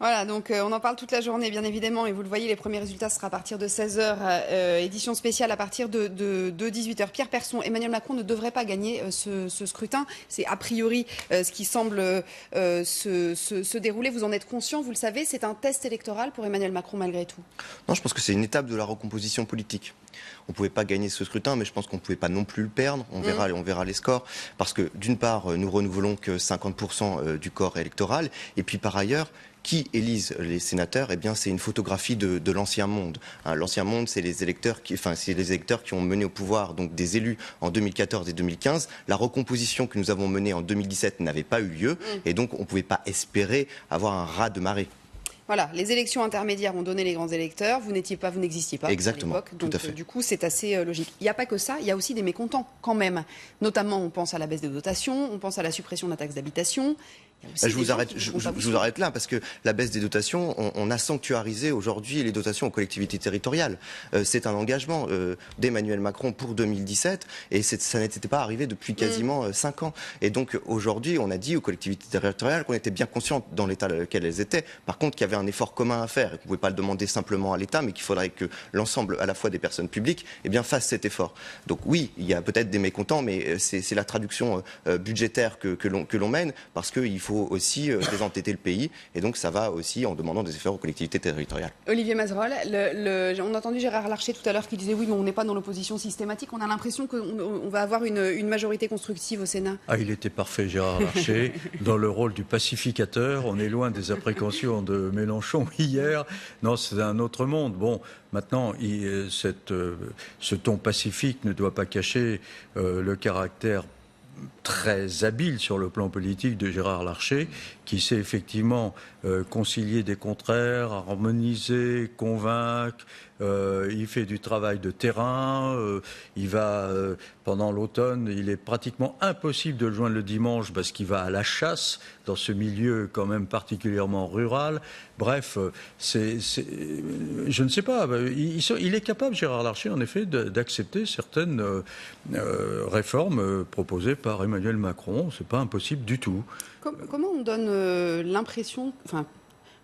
Voilà, donc on en parle toute la journée, bien évidemment, et vous le voyez, les premiers résultats sera à partir de 16h, édition spéciale à partir de 18h. Pierre Persson, Emmanuel Macron ne devrait pas gagner ce scrutin. C'est a priori ce qui semble se dérouler. Vous en êtes conscient, vous le savez, c'est un test électoral pour Emmanuel Macron malgré tout. Non, je pense que c'est une étape de la recomposition politique. On ne pouvait pas gagner ce scrutin, mais je pense qu'on ne pouvait pas non plus le perdre. On verra les scores. Parce que d'une part, nous renouvelons que 50% du corps électoral. Et puis par ailleurs, qui élise les sénateurs? Eh bien, c'est une photographie de l'ancien monde. Hein, l'ancien monde, c'est les électeurs qui ont mené au pouvoir, donc des élus en 2014 et 2015. La recomposition que nous avons menée en 2017 n'avait pas eu lieu. Et donc, on ne pouvait pas espérer avoir un raz de marée. Voilà, les élections intermédiaires ont donné les grands électeurs, vous n'existiez pas Exactement, à l'époque, donc tout à fait. Du coup c'est assez logique. Il n'y a pas que ça, il y a aussi des mécontents quand même. Notamment on pense à la baisse des dotations, on pense à la suppression de la taxe d'habitation. Je vous arrête là, parce que la baisse des dotations, on a sanctuarisé aujourd'hui les dotations aux collectivités territoriales. C'est un engagement d'Emmanuel Macron pour 2017, et ça n'était pas arrivé depuis quasiment 5 ans. Et donc aujourd'hui, on a dit aux collectivités territoriales qu'on était bien conscient dans l'état dans lequel elles étaient, par contre qu'il y avait un effort commun à faire, et qu'on ne pouvait pas le demander simplement à l'État, mais qu'il faudrait que l'ensemble à la fois des personnes publiques fassent cet effort. Donc oui, il y a peut-être des mécontents, mais c'est la traduction budgétaire que l'on mène, parce qu'il faut aussi désendetter le pays, et donc ça va aussi en demandant des efforts aux collectivités territoriales. Olivier Mazerolle, on a entendu Gérard Larcher tout à l'heure qui disait oui, mais on n'est pas dans l'opposition systématique, on a l'impression qu'on va avoir une majorité constructive au Sénat. Ah, il était parfait, Gérard Larcher, dans le rôle du pacificateur. On est loin des appréhensions de Mélenchon hier. Non, c'est un autre monde. Bon, maintenant, ce ton pacifique ne doit pas cacher le caractère très habile sur le plan politique de Gérard Larcher, qui sait effectivement concilier des contraires, harmoniser, convaincre. Il fait du travail de terrain. Pendant l'automne, il est pratiquement impossible de le joindre le dimanche parce qu'il va à la chasse dans ce milieu quand même particulièrement rural. Bref, je ne sais pas. Il est capable, Gérard Larcher, en effet, d'accepter certaines réformes proposées par Emmanuel Macron. C'est pas impossible du tout. Comment on donne l'impression,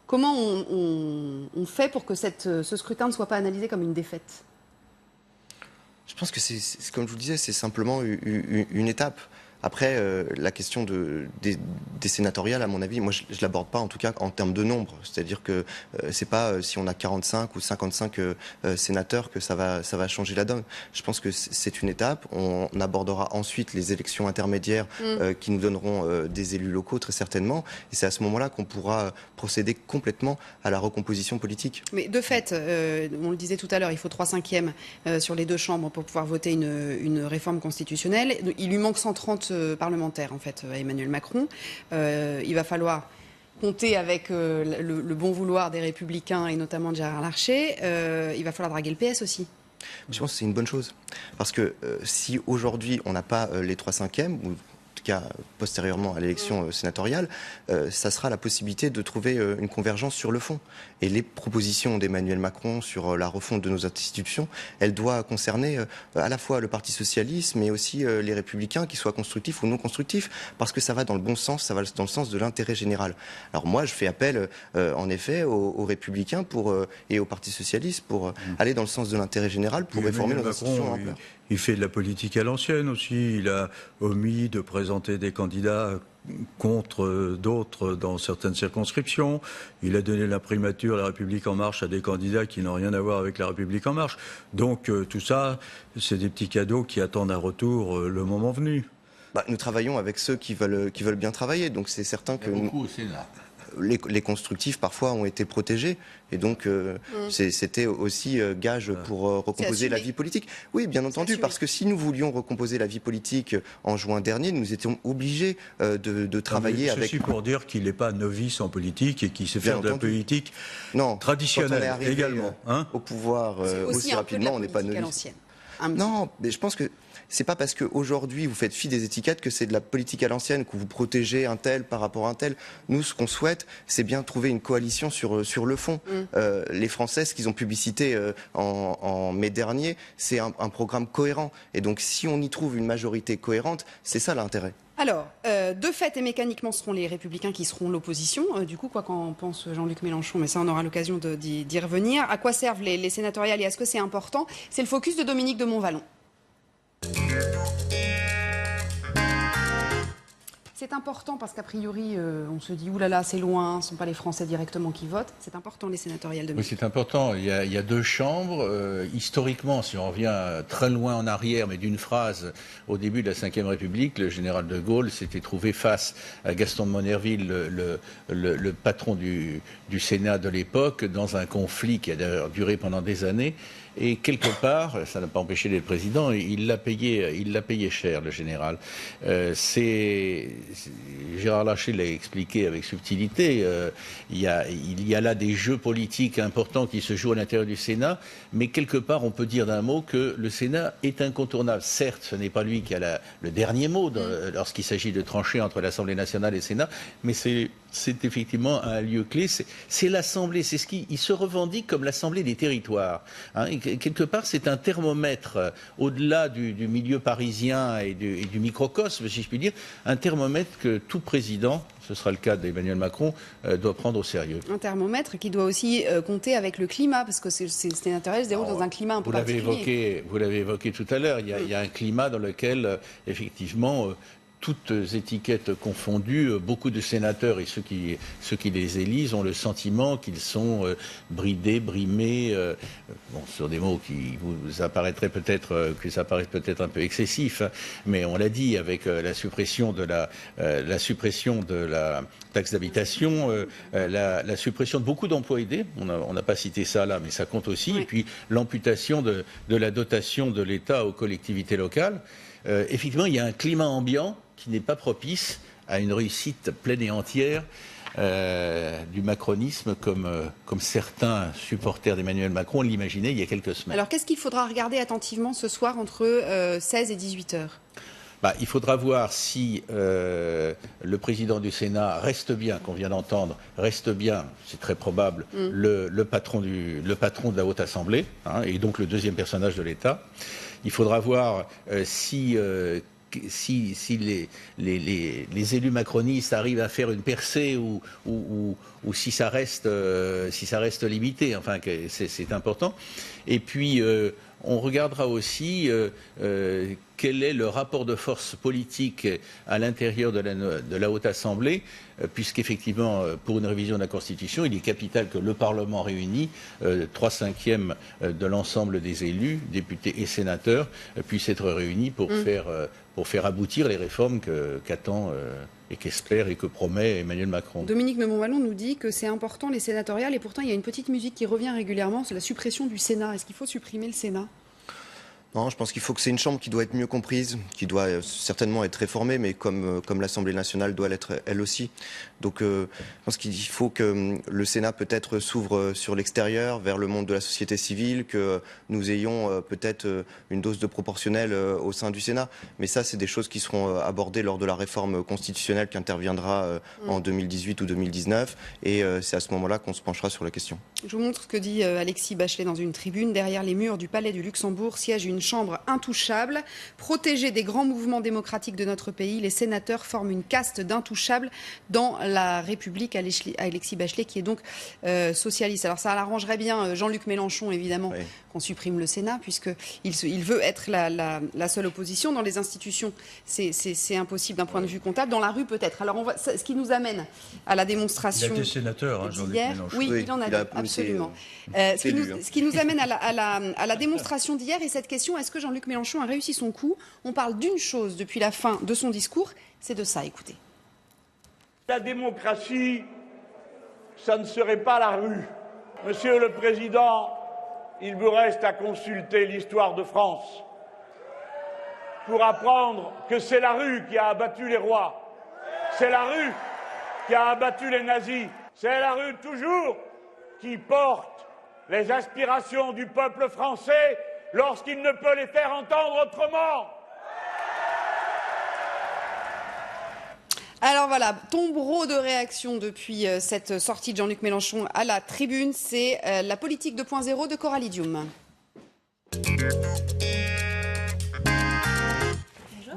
comment on fait pour que ce scrutin ne soit pas analysé comme une défaite? Je pense que c'est comme je vous disais, c'est simplement une étape. Après, la question des sénatoriales, à mon avis, moi je ne l'aborde pas en tout cas en termes de nombre. C'est-à-dire que c'est pas si on a 45 ou 55 sénateurs que ça va changer la donne. Je pense que c'est une étape. On abordera ensuite les élections intermédiaires qui nous donneront des élus locaux très certainement. Et c'est à ce moment-là qu'on pourra procéder complètement à la recomposition politique. Mais de fait, on le disait tout à l'heure, il faut 3/5 sur les deux chambres pour pouvoir voter une réforme constitutionnelle. Il lui manque 130 parlementaires en fait à Emmanuel Macron. Il va falloir compter avec le bon vouloir des Républicains et notamment de Gérard Larcher. Il va falloir draguer le PS aussi. Je pense que c'est une bonne chose. Parce que si aujourd'hui on n'a pas les 3/5, ou en tout cas postérieurement à l'élection sénatoriale, ça sera la possibilité de trouver une convergence sur le fond. Et les propositions d'Emmanuel Macron sur la refonte de nos institutions, elle doit concerner à la fois le Parti socialiste, mais aussi les Républicains, qu'ils soient constructifs ou non constructifs, parce que ça va dans le bon sens, ça va dans le sens de l'intérêt général. Alors moi, je fais appel en effet aux Républicains et au Parti socialiste pour aller dans le sens de l'intérêt général, pour réformer nos institutions. Il fait de la politique à l'ancienne aussi. Il a omis de présenter des candidats contre d'autres dans certaines circonscriptions. Il a donné la primature à la République En Marche à des candidats qui n'ont rien à voir avec la République En Marche. Donc tout ça, c'est des petits cadeaux qui attendent un retour le moment venu. Nous travaillons avec ceux qui veulent bien travailler. Donc c'est certain que beaucoup au Sénat. Les constructifs parfois ont été protégés, et donc c'était aussi gage pour recomposer la vie politique. Oui, bien entendu, parce que si nous voulions recomposer la vie politique en juin dernier, nous étions obligés de travailler avec... Ceci pour dire qu'il n'est pas novice en politique et qu'il sait faire de la politique traditionnelle également. Au pouvoir aussi rapidement, on n'est pas novice. Non, mais je pense que c'est pas parce qu'aujourd'hui vous faites fi des étiquettes que c'est de la politique à l'ancienne, que vous protégez un tel par rapport à un tel. Nous, ce qu'on souhaite, c'est bien trouver une coalition sur le fond. Les Français, ce qu'ils ont publicité en mai dernier, c'est un programme cohérent. Et donc, si on y trouve une majorité cohérente, c'est ça l'intérêt. Alors, de fait et mécaniquement, ce seront les Républicains qui seront l'opposition. Du coup, quoi qu'en pense Jean-Luc Mélenchon, mais ça, on aura l'occasion d'y revenir. À quoi servent les sénatoriales et est-ce que c'est important? C'est le focus de Dominique de Montvalon. C'est important parce qu'a priori, on se dit, oulala, c'est loin, ce ne sont pas les Français directement qui votent. C'est important, les sénatoriales de mai. Oui, c'est important. Il y a deux chambres. Historiquement, si on revient très loin en arrière, mais d'une phrase, au début de la Ve République, le général de Gaulle s'était trouvé face à Gaston de Monnerville, le patron du Sénat de l'époque, dans un conflit qui a d'ailleurs duré pendant des années. Et quelque part, ça n'a pas empêché d'être président, il l'a payé cher, le général. Gérard Larcher l'a expliqué avec subtilité. Il y a là des jeux politiques importants qui se jouent à l'intérieur du Sénat, mais quelque part, on peut dire d'un mot que le Sénat est incontournable. Certes, ce n'est pas lui qui a le dernier mot lorsqu'il s'agit de trancher entre l'Assemblée nationale et le Sénat, mais c'est effectivement un lieu clé. C'est l'Assemblée, c'est il se revendique comme l'Assemblée des territoires. Et quelque part, c'est un thermomètre, au-delà du milieu parisien et du microcosme, si je puis dire, un thermomètre que tout président, ce sera le cas d'Emmanuel Macron, doit prendre au sérieux. Un thermomètre qui doit aussi compter avec le climat, parce que c'est intéressant, se déroule dans un climat un peu particulier. Vous l'avez évoqué tout à l'heure, il y a un climat dans lequel, effectivement, toutes étiquettes confondues, beaucoup de sénateurs et ceux qui les élisent ont le sentiment qu'ils sont bridés, brimés, sur des mots qui vous apparaîtraient peut-être un peu excessifs, hein, mais on l'a dit, avec la suppression de la taxe d'habitation, la suppression de beaucoup d'emplois aidés, on n'a pas cité ça là, mais ça compte aussi, oui. Et puis l'amputation de la dotation de l'État aux collectivités locales. Effectivement, il y a un climat ambiant qui n'est pas propice à une réussite pleine et entière du macronisme comme certains supporters d'Emmanuel Macron l'imaginaient il y a quelques semaines. Alors qu'est-ce qu'il faudra regarder attentivement ce soir entre 16 et 18 heures? Il faudra voir si le président du Sénat reste bien, qu'on vient d'entendre, reste bien, c'est très probable, le patron de la Haute Assemblée, hein, et donc le deuxième personnage de l'État. Il faudra voir si les élus macronistes arrivent à faire une percée ou si ça reste limité. Enfin, c'est important. Et puis, on regardera aussi quel est le rapport de force politique à l'intérieur de la Haute Assemblée, puisqu'effectivement, pour une révision de la Constitution, il est capital que le Parlement réuni, 3/5 de l'ensemble des élus, députés et sénateurs, puissent être réunis pour faire aboutir les réformes qu'attend et qu'espère et que promet Emmanuel Macron. Dominique de Montvalon nous dit que c'est important les sénatoriales et pourtant il y a une petite musique qui revient régulièrement, c'est la suppression du Sénat. Est-ce qu'il faut supprimer le Sénat ? Non, je pense qu'il faut que c'est une chambre qui doit être mieux comprise, qui doit certainement être réformée, mais comme l'Assemblée nationale doit l'être elle aussi. Donc je pense qu'il faut que le Sénat peut-être s'ouvre sur l'extérieur, vers le monde de la société civile, que nous ayons peut-être une dose de proportionnel au sein du Sénat. Mais ça, c'est des choses qui seront abordées lors de la réforme constitutionnelle qui interviendra en 2018 ou 2019. Et c'est à ce moment-là qu'on se penchera sur la question. Je vous montre ce que dit Alexis Bachelet dans une tribune. Derrière les murs du Palais du Luxembourg siège une chambre intouchable. Protégée des grands mouvements démocratiques de notre pays, les sénateurs forment une caste d'intouchables dans la République. Alexis Bachelet, qui est donc socialiste. Alors ça arrangerait bien Jean-Luc Mélenchon, évidemment, oui, qu'on supprime le Sénat, puisqu'il veut être la seule opposition. Dans les institutions, c'est impossible d'un point de vue comptable. Dans la rue, peut-être. Alors, ce qui nous amène à la démonstration. Il a des sénateurs, Jean-Luc Mélenchon. Oui, il en a deux, absolument. Ce qui nous amène à la démonstration d'hier et cette question, est-ce que Jean-Luc Mélenchon a réussi son coup? On parle d'une chose depuis la fin de son discours, c'est de ça, écoutez. La démocratie, ça ne serait pas la rue. Monsieur le Président, il vous reste à consulter l'histoire de France pour apprendre que c'est la rue qui a abattu les rois. C'est la rue qui a abattu les nazis. C'est la rue toujours qui porte les aspirations du peuple français lorsqu'il ne peut les faire entendre autrement. Alors voilà, tombereau de réaction depuis cette sortie de Jean-Luc Mélenchon à la tribune, c'est la politique 2.0 de Coralie Dioum.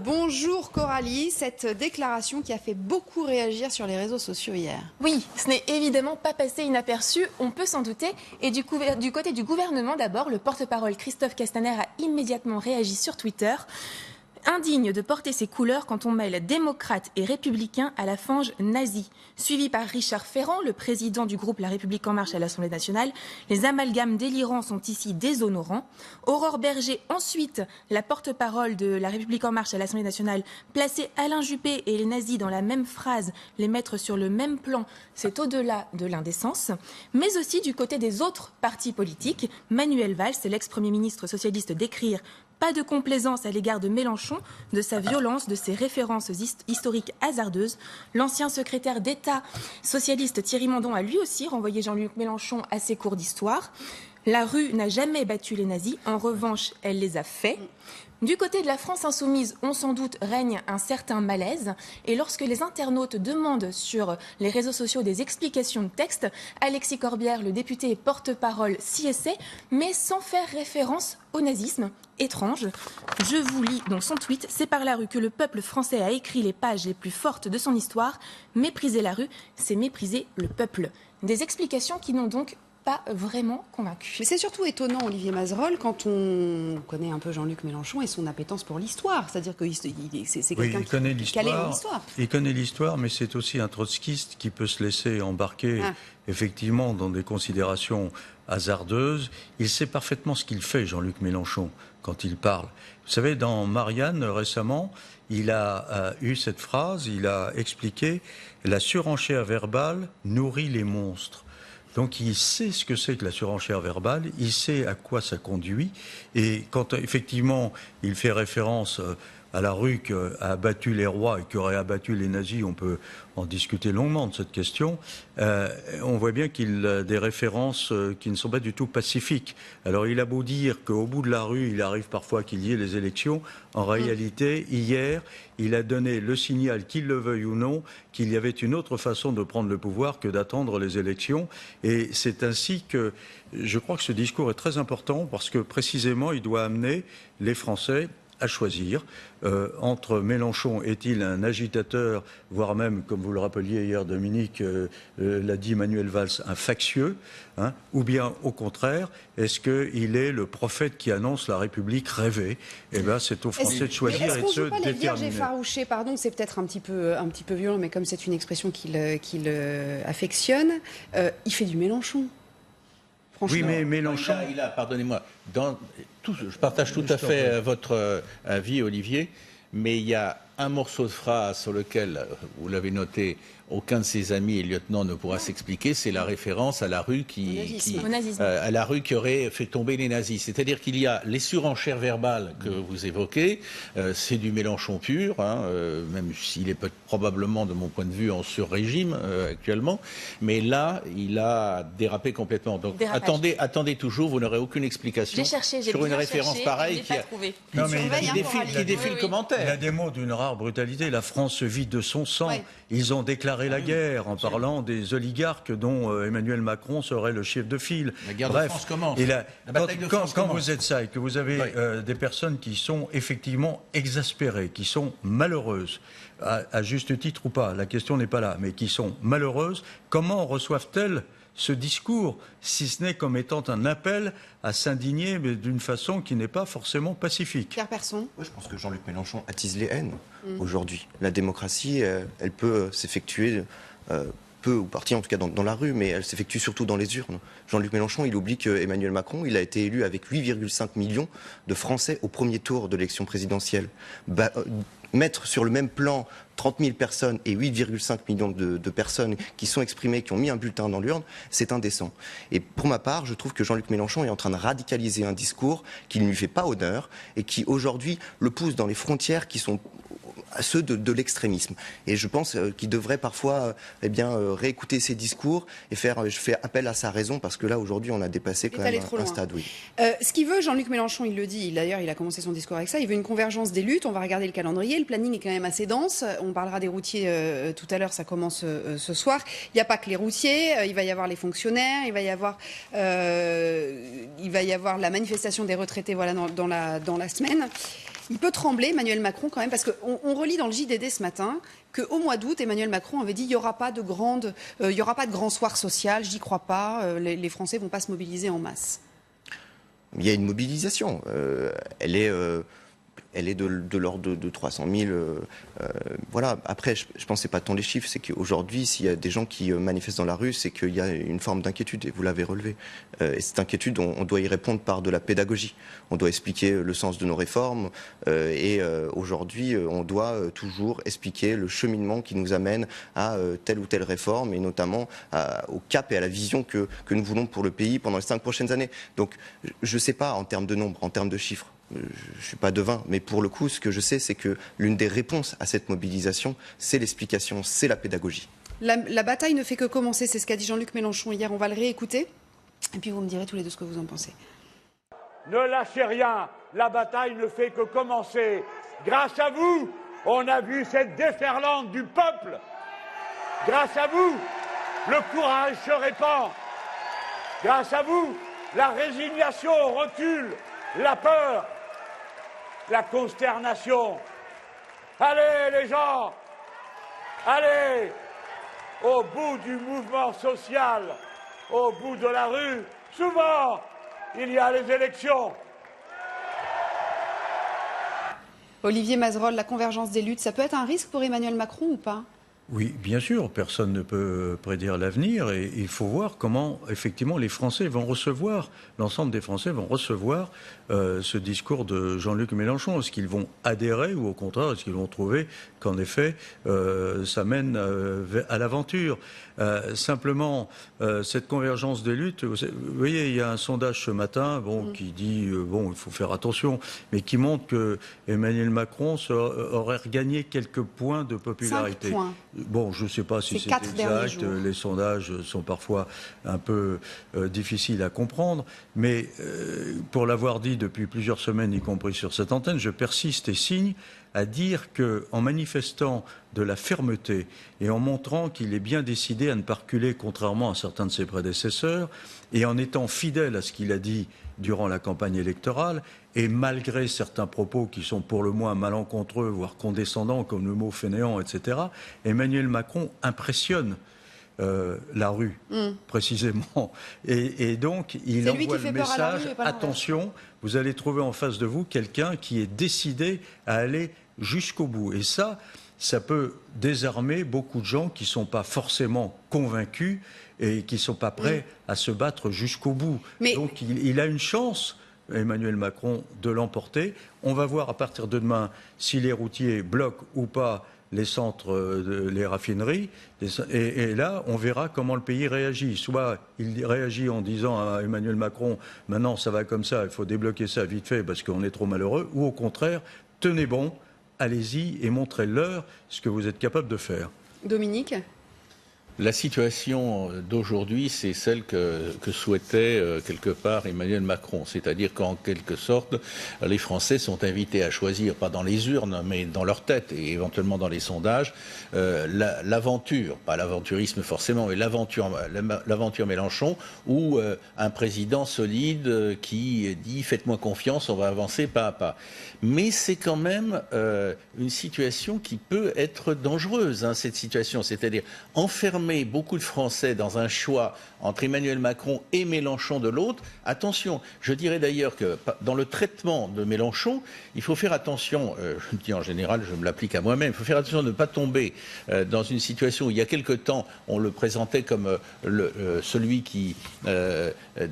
Bonjour Coralie, cette déclaration qui a fait beaucoup réagir sur les réseaux sociaux hier. Oui, ce n'est évidemment pas passé inaperçu, on peut s'en douter. Et du côté du gouvernement d'abord, le porte-parole Christophe Castaner a immédiatement réagi sur Twitter. Indigne de porter ses couleurs quand on mêle démocrates et républicains à la fange nazie. Suivi par Richard Ferrand, le président du groupe La République En Marche à l'Assemblée nationale, les amalgames délirants sont ici déshonorants. Aurore Berger, ensuite, la porte-parole de La République En Marche à l'Assemblée nationale, placer Alain Juppé et les nazis dans la même phrase, les mettre sur le même plan, c'est au-delà de l'indécence. Mais aussi du côté des autres partis politiques, Manuel Valls, l'ex-premier ministre socialiste, d'écrire pas de complaisance à l'égard de Mélenchon, de sa violence, de ses références historiques hasardeuses. L'ancien secrétaire d'État socialiste Thierry Mandon a lui aussi renvoyé Jean-Luc Mélenchon à ses cours d'histoire. La rue n'a jamais battu les nazis, en revanche, elle les a faits. Du côté de la France insoumise, on s'en doute, règne un certain malaise. Et lorsque les internautes demandent sur les réseaux sociaux des explications de texte, Alexis Corbière, le député et porte-parole, s'y essaie, mais sans faire référence au nazisme. Étrange. Je vous lis donc son tweet. C'est par la rue que le peuple français a écrit les pages les plus fortes de son histoire. Mépriser la rue, c'est mépriser le peuple. Des explications qui n'ont donc pas vraiment convaincu. Mais c'est surtout étonnant, Olivier Mazerolle, quand on connaît un peu Jean-Luc Mélenchon et son appétence pour l'histoire. C'est-à-dire que c'est quelqu'un qui est calé en histoire. Il connaît l'histoire, mais c'est aussi un trotskiste qui peut se laisser embarquer effectivement dans des considérations hasardeuses. Il sait parfaitement ce qu'il fait, Jean-Luc Mélenchon, quand il parle. Vous savez, dans Marianne, récemment, il a eu cette phrase, il a expliqué « La surenchère verbale nourrit les monstres ». Donc il sait ce que c'est que la surenchère verbale, il sait à quoi ça conduit. Et quand effectivement il fait référence à la rue qui a abattu les rois et qui aurait abattu les nazis, on peut en discuter longuement de cette question, on voit bien qu'il a des références qui ne sont pas du tout pacifiques. Alors il a beau dire qu'au bout de la rue, il arrive parfois qu'il y ait les élections, en réalité, hier, il a donné le signal, qu'il le veuille ou non, qu'il y avait une autre façon de prendre le pouvoir que d'attendre les élections. Et c'est ainsi que je crois que ce discours est très important parce que précisément, il doit amener les Français à choisir entre Mélenchon, est-il un agitateur, voire même, comme vous le rappeliez hier, Dominique, l'a dit Manuel Valls, un factieux, ou bien au contraire, est-ce qu'il est le prophète qui annonce la République rêvée? Eh bien, c'est aux Français de choisir et de se déterminer. Les vierges effarouchées, pardon, c'est peut-être un petit peu violent, mais comme c'est une expression qu'il affectionne, il fait du Mélenchon. Franchement. Oui, mais Mélenchon... Pardonnez-moi, je partage tout à fait votre avis, Olivier, mais il y a un morceau de phrase sur lequel, vous l'avez noté, aucun de ses amis et lieutenants ne pourra s'expliquer, c'est la référence à la rue à la rue qui aurait fait tomber les nazis. C'est-à-dire qu'il y a les surenchères verbales que vous évoquez, c'est du Mélenchon pur, même s'il est probablement, de mon point de vue, en sur-régime actuellement, mais là, il a dérapé complètement. Donc attendez toujours, vous n'aurez aucune explication sur une référence pareille qui défie le commentaire. Il y a des mots d'une rare brutalité. La France se vide de son sang. Ouais. Ils ont déclaré la guerre en parlant des oligarques dont Emmanuel Macron serait le chef de file. La guerre de France commence. Quand vous êtes ça et que vous avez des personnes qui sont effectivement exaspérées, qui sont malheureuses, à juste titre ou pas, la question n'est pas là, mais qui sont malheureuses, comment reçoivent-elles ce discours, si ce n'est comme étant un appel à s'indigner, mais d'une façon qui n'est pas forcément pacifique. Pierre Persson. Je pense que Jean-Luc Mélenchon attise les haines aujourd'hui. La démocratie, elle peut s'effectuer, peu ou partie en tout cas dans la rue, mais elle s'effectue surtout dans les urnes. Jean-Luc Mélenchon, il oublie qu'Emmanuel Macron, il a été élu avec 8,5 millions de Français au premier tour de l'élection présidentielle. Mettre sur le même plan 30 000 personnes et 8,5 millions de personnes qui sont exprimées, qui ont mis un bulletin dans l'urne, c'est indécent. Et pour ma part, je trouve que Jean-Luc Mélenchon est en train de radicaliser un discours qui ne lui fait pas honneur et qui aujourd'hui le pousse dans les frontières qui sont ceux de l'extrémisme. Et je pense qu'il devrait parfois réécouter ses discours et je fais appel à sa raison, parce que là, aujourd'hui, on a dépassé quand même un stade. Oui. Ce qu'il veut, Jean-Luc Mélenchon, il le dit, d'ailleurs, il a commencé son discours avec ça, il veut une convergence des luttes. On va regarder le calendrier, le planning est quand même assez dense. On parlera des routiers tout à l'heure, ça commence ce soir. Il n'y a pas que les routiers, il va y avoir les fonctionnaires, il va y avoir la manifestation des retraités dans la semaine. Il peut trembler, Emmanuel Macron, quand même, parce qu'on relit dans le JDD ce matin qu'au mois d'août, Emmanuel Macron avait dit il n'y aura pas de grand soir social, j'y crois pas, les Français ne vont pas se mobiliser en masse. Il y a une mobilisation. Elle est de l'ordre de 300 000. Voilà. Après, je pense que ce n'est pas tant les chiffres, c'est qu'aujourd'hui, s'il y a des gens qui manifestent dans la rue, c'est qu'il y a une forme d'inquiétude, et vous l'avez relevé. Et cette inquiétude, on doit y répondre par de la pédagogie. On doit expliquer le sens de nos réformes, et aujourd'hui, on doit toujours expliquer le cheminement qui nous amène à telle ou telle réforme, et notamment au cap et à la vision que nous voulons pour le pays pendant les 5 prochaines années. Donc, je ne sais pas en termes de nombre, en termes de chiffres. Je ne suis pas devin, mais pour le coup, ce que je sais, c'est que l'une des réponses à cette mobilisation, c'est l'explication, c'est la pédagogie. La bataille ne fait que commencer, c'est ce qu'a dit Jean-Luc Mélenchon hier. On va le réécouter, et puis vous me direz tous les deux ce que vous en pensez. Ne lâchez rien, la bataille ne fait que commencer. Grâce à vous, on a vu cette déferlante du peuple. Grâce à vous, le courage se répand. Grâce à vous, la résignation recule. La peur, la consternation. Allez les gens, allez au bout du mouvement social, au bout de la rue. Souvent, il y a les élections. Olivier Mazerolle, la convergence des luttes, ça peut être un risque pour Emmanuel Macron ou pas ? Oui, bien sûr, personne ne peut prédire l'avenir, et il faut voir comment, effectivement, les Français vont recevoir, l'ensemble des Français vont recevoir ce discours de Jean-Luc Mélenchon. Est-ce qu'ils vont adhérer, ou au contraire, est-ce qu'ils vont trouver qu'en effet, ça mène à l'aventure ? Simplement, cette convergence des luttes, vous voyez, il y a un sondage ce matin qui dit, il faut faire attention, mais qui montre que Emmanuel Macron aurait regagné quelques points de popularité. 5 points. Bon, je ne sais pas si c'est exact, les sondages sont parfois un peu difficiles à comprendre, mais pour l'avoir dit depuis plusieurs semaines, y compris sur cette antenne, je persiste et signe à dire qu'en manifestant de la fermeté et en montrant qu'il est bien décidé à ne pas reculer, contrairement à certains de ses prédécesseurs, et en étant fidèle à ce qu'il a dit durant la campagne électorale, et malgré certains propos qui sont pour le moins malencontreux, voire condescendants, comme le mot fainéant, etc., Emmanuel Macron impressionne la rue, précisément. Et donc, il envoie le message, attention, vous allez trouver en face de vous quelqu'un qui est décidé à aller jusqu'au bout. Et ça peut désarmer beaucoup de gens qui ne sont pas forcément convaincus et qui ne sont pas prêts à se battre jusqu'au bout. Donc, il a une chance, Emmanuel Macron, de l'emporter. On va voir à partir de demain si les routiers bloquent ou pas les centres, les raffineries, et là, on verra comment le pays réagit. Soit il réagit en disant à Emmanuel Macron, maintenant ça va comme ça, il faut débloquer ça vite fait parce qu'on est trop malheureux, ou au contraire, tenez bon, allez-y et montrez-leur ce que vous êtes capable de faire. Dominique ? La situation d'aujourd'hui, c'est celle que souhaitait quelque part Emmanuel Macron. C'est-à-dire qu'en quelque sorte, les Français sont invités à choisir, pas dans les urnes, mais dans leur tête et éventuellement dans les sondages, l'aventure, pas l'aventurisme forcément, mais l'aventure Mélenchon, ou un président solide qui dit « faites-moi confiance, on va avancer pas à pas ». Mais c'est quand même une situation qui peut être dangereuse, cette situation. C'est-à-dire enfermer beaucoup de Français dans un choix entre Emmanuel Macron et Mélenchon de l'autre. Attention, je dirais d'ailleurs que dans le traitement de Mélenchon, il faut faire attention, je me dis en général, je me l'applique à moi-même, il faut faire attention de ne pas tomber dans une situation où il y a quelque temps, on le présentait comme celui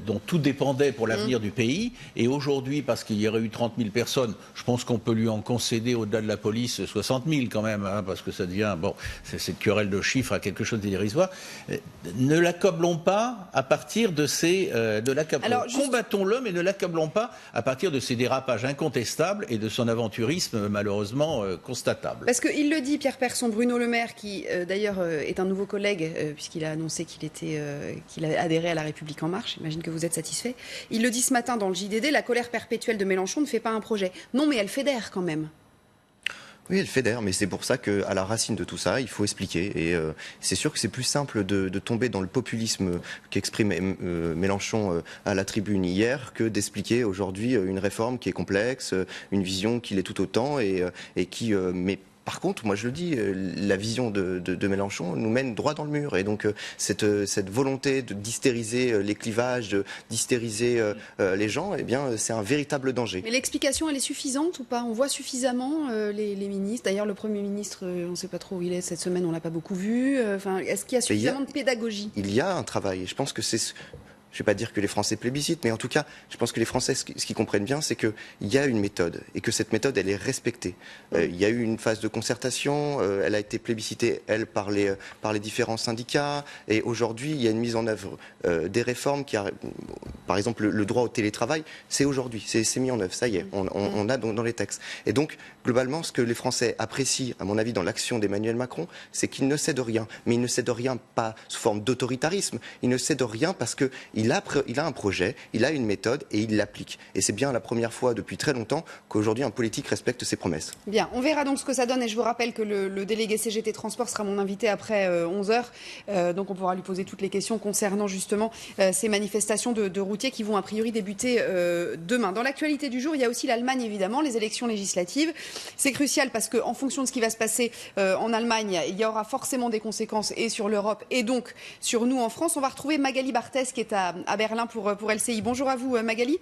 dont tout dépendait pour l'avenir du pays, et aujourd'hui, parce qu'il y aurait eu 30 000 personnes, je pense qu'on peut lui en concéder au-delà de la police 60 000 quand même, parce que ça devient, cette querelle de chiffres à quelque chose d'irrésistible. dérisoire. Ne l'accablons pas à partir de ces... combattons-le, mais ne l'accablons pas à partir de ces dérapages incontestables et de son aventurisme malheureusement constatable. Parce qu'il le dit, Pierre Persson, Bruno Le Maire, qui d'ailleurs est un nouveau collègue, puisqu'il a annoncé qu'il a adhéré à La République En Marche. J'imagine que vous êtes satisfait. Il le dit ce matin dans le JDD, la colère perpétuelle de Mélenchon ne fait pas un projet. Non, mais elle fédère quand même. Oui, elle fédère, mais c'est pour ça qu'à la racine de tout ça, il faut expliquer. Et c'est sûr que c'est plus simple de tomber dans le populisme qu'exprime Mélenchon à la tribune hier que d'expliquer aujourd'hui une réforme qui est complexe, une vision qui l'est tout autant et qui met... Par contre, moi je le dis, la vision de Mélenchon nous mène droit dans le mur. Et donc cette volonté d'hystériser les clivages, d'hystériser les gens, eh bien c'est un véritable danger. Mais l'explication, elle est suffisante ou pas? On voit suffisamment les ministres. D'ailleurs, le Premier ministre, on ne sait pas trop où il est cette semaine, on ne l'a pas beaucoup vu. Est-ce qu'il y a suffisamment de pédagogie? Il y a un travail. Et je pense que c'est... Je ne vais pas dire que les Français plébiscitent, mais en tout cas, je pense que les Français, ce qu'ils comprennent bien, c'est qu'il y a une méthode et que cette méthode, elle est respectée. Il y a eu une phase de concertation, elle a été plébiscitée, elle, par les différents syndicats, et aujourd'hui, il y a une mise en œuvre des réformes qui, par exemple, le droit au télétravail, c'est aujourd'hui, c'est mis en œuvre, ça y est, on a dans les textes. Et donc, globalement, ce que les Français apprécient, à mon avis, dans l'action d'Emmanuel Macron, c'est qu'il ne cède rien. Mais il ne cède rien pas sous forme d'autoritarisme, il ne cède rien parce qu'il a un projet, il a une méthode et il l'applique. Et c'est bien la première fois depuis très longtemps qu'aujourd'hui un politique respecte ses promesses. Bien, on verra donc ce que ça donne et je vous rappelle que le délégué CGT Transport sera mon invité après 11h. Donc on pourra lui poser toutes les questions concernant justement ces manifestations de routiers qui vont a priori débuter demain. Dans l'actualité du jour, il y a aussi l'Allemagne évidemment, les élections législatives. C'est crucial parce qu'en fonction de ce qui va se passer en Allemagne, il y aura forcément des conséquences et sur l'Europe et donc sur nous en France. On va retrouver Magali Barthès qui est à Berlin pour LCI. Bonjour à vous Magali.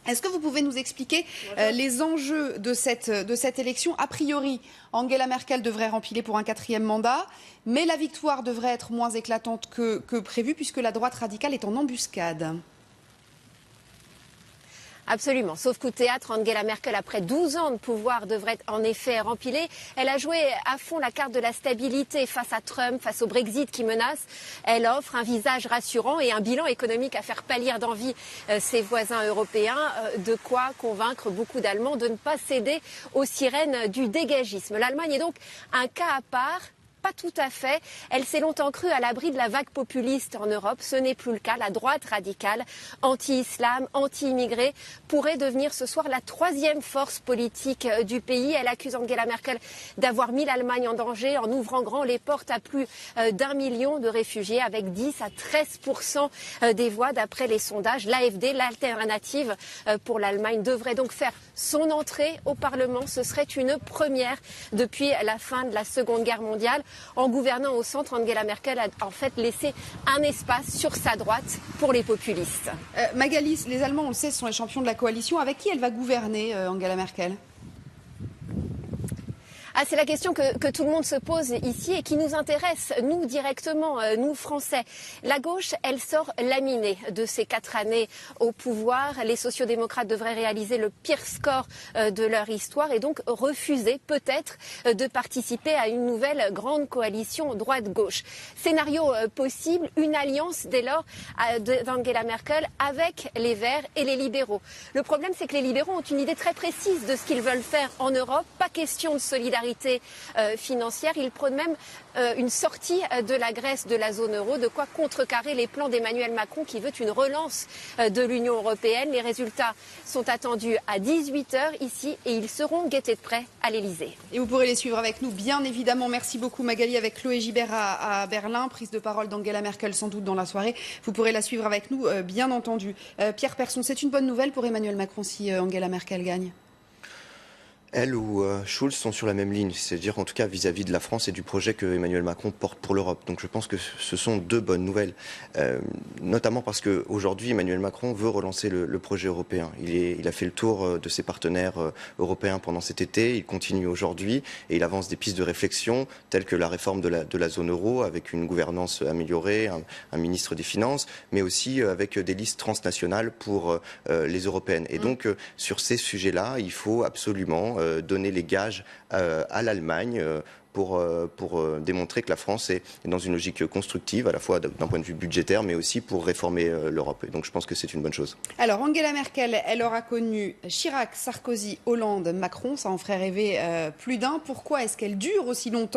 Est-ce que vous pouvez nous expliquer les enjeux de cette élection? A priori, Angela Merkel devrait rempiler pour un 4e mandat, mais la victoire devrait être moins éclatante que prévu puisque la droite radicale est en embuscade. Absolument. Sauf qu'au théâtre, Angela Merkel, après 12 ans de pouvoir, devrait en effet rempiler. Elle a joué à fond la carte de la stabilité face à Trump, face au Brexit qui menace. Elle offre un visage rassurant et un bilan économique à faire pâlir d'envie ses voisins européens. De quoi convaincre beaucoup d'Allemands de ne pas céder aux sirènes du dégagisme. L'Allemagne est donc un cas à part. Pas tout à fait. Elle s'est longtemps crue à l'abri de la vague populiste en Europe. Ce n'est plus le cas. La droite radicale, anti-islam, anti-immigré, pourrait devenir ce soir la 3e force politique du pays. Elle accuse Angela Merkel d'avoir mis l'Allemagne en danger en ouvrant grand les portes à plus d'1 million de réfugiés avec 10 à 13% des voix d'après les sondages. L'AfD, l'alternative pour l'Allemagne, devrait donc faire son entrée au Parlement. Ce serait une première depuis la fin de la Seconde Guerre mondiale. En gouvernant au centre, Angela Merkel a en fait laissé un espace sur sa droite pour les populistes. Magali, les Allemands, on le sait, sont les champions de la coalition. Avec qui elle va gouverner, Angela Merkel ? C'est la question que tout le monde se pose ici et qui nous intéresse, nous directement, nous Français. La gauche, elle sort laminée de ces 4 années au pouvoir. Les sociodémocrates devraient réaliser le pire score de leur histoire et donc refuser peut-être de participer à une nouvelle grande coalition droite-gauche. Scénario possible, une alliance dès lors d'Angela Merkel avec les Verts et les libéraux. Le problème, c'est que les libéraux ont une idée très précise de ce qu'ils veulent faire en Europe. Pas question de solidarité financière. Ils prônent même une sortie de la Grèce de la zone euro, de quoi contrecarrer les plans d'Emmanuel Macron qui veut une relance de l'Union européenne. Les résultats sont attendus à 18h ici et ils seront guettés de près à l'Elysée. Et vous pourrez les suivre avec nous, bien évidemment. Merci beaucoup Magali, avec Chloé Gibert à Berlin. Prise de parole d'Angela Merkel sans doute dans la soirée. Vous pourrez la suivre avec nous, bien entendu. Pierre Persson, c'est une bonne nouvelle pour Emmanuel Macron si Angela Merkel gagne? Elle ou Schulz sont sur la même ligne, c'est-à-dire en tout cas vis-à-vis de la France et du projet que Emmanuel Macron porte pour l'Europe. Donc je pense que ce sont 2 bonnes nouvelles, notamment parce qu'aujourd'hui Emmanuel Macron veut relancer le projet européen. Il a fait le tour de ses partenaires européens pendant cet été, il continue aujourd'hui et il avance des pistes de réflexion telles que la réforme de la zone euro avec une gouvernance améliorée, un ministre des Finances, mais aussi avec des listes transnationales pour les européennes. Et donc sur ces sujets-là, il faut absolument donner les gages à l'Allemagne pour démontrer que la France est dans une logique constructive, à la fois d'un point de vue budgétaire, mais aussi pour réformer l'Europe. Et donc je pense que c'est une bonne chose. Alors Angela Merkel, elle aura connu Chirac, Sarkozy, Hollande, Macron. Ça en ferait rêver plus d'un. Pourquoi est-ce qu'elle dure aussi longtemps ?